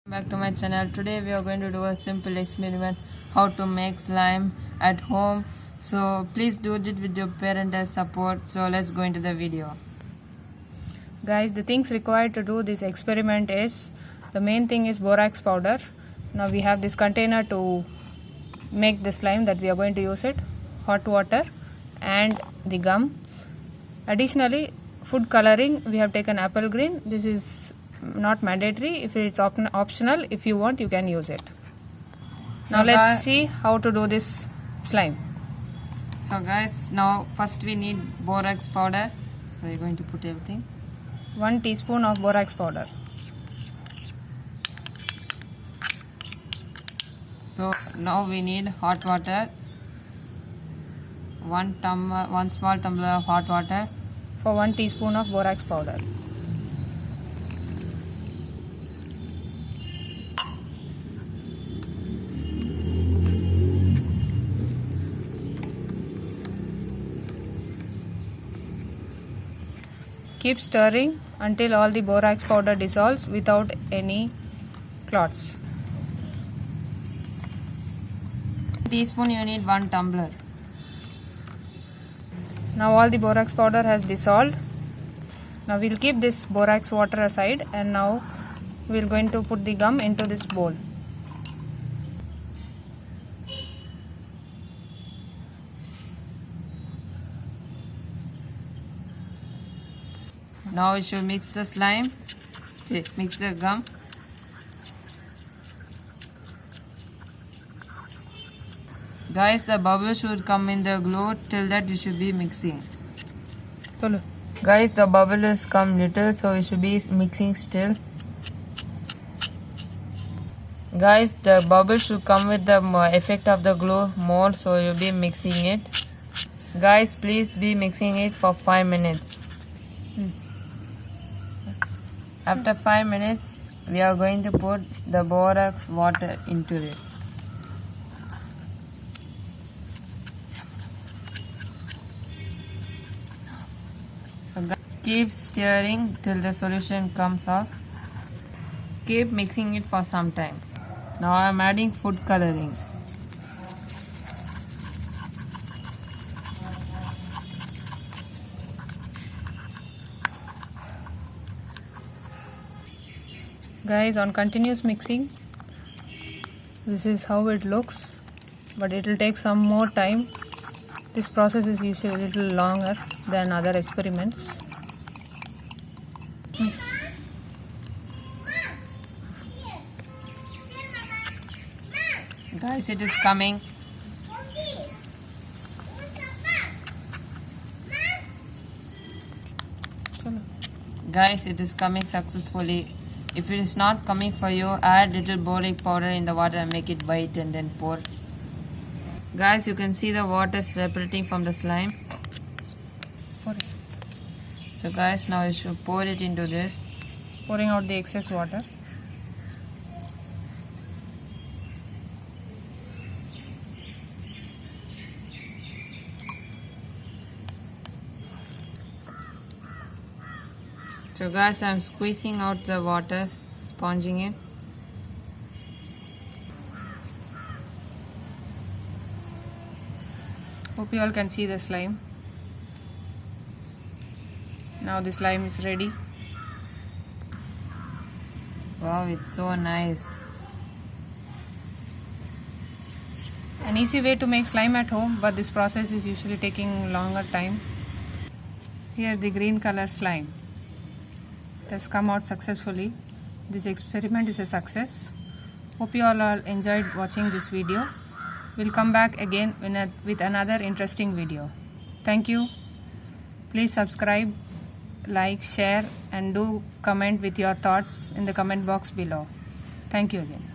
Back to my channel. Today we are going to do a simple experiment how to make slime at home. So please do it with your parental support. So let's go into the video. Guys, the things required to do this experiment is, the main thing is borax powder. Now we have this container to make the slime that we are going to use it, hot water and the gum. Additionally, food coloring, we have taken apple green. This is not mandatory. If it's optional, if you want, you can use it. Now let's see how to do this slime. So guys, now first we need borax powder. We're going to put everything. 1 teaspoon of borax powder. So now we need hot water. 1 small tumbler of hot water For 1 teaspoon of borax powder. Keep stirring until all the borax powder dissolves without any clots. Teaspoon you need 1 tumbler. Now all the borax powder has dissolved. Now we'll keep this borax water aside, and now we're going to put the gum into this bowl. Now we should mix the slime. Mix the gum. Guys, the bubbles should come in the glue. Till that you should be mixing. Guys, the bubbles come little, so we should be mixing still. Guys, the bubbles should come with the effect of the glue more, so you'll be mixing it. Guys, please be mixing it for 5 minutes. After 5 minutes, we are going to put the borax water into it. So keep stirring till the solution comes off. Keep mixing it for some time. Now I am adding food coloring. Guys, on continuous mixing, this is how it looks, but it will take some more time. This process is usually a little longer than other experiments. Guys, it is coming. Guys, it is coming successfully. If it is not coming for you, add little borax powder in the water and make it white and then pour. Guys, you can see the water separating from the slime. So guys, now you should pour it into this. Pouring out the excess water. So guys, I am squeezing out the water, sponging it. Hope you all can see the slime. Now the slime is ready. Wow, it's so nice. An easy way to make slime at home, but this process is usually taking longer time. Here the green color slime. It has come out successfully. This experiment is a success. Hope you all enjoyed watching this video. We'll come back again with another interesting video. Thank you. Please subscribe, like, share, and do comment with your thoughts in the comment box below. Thank you again.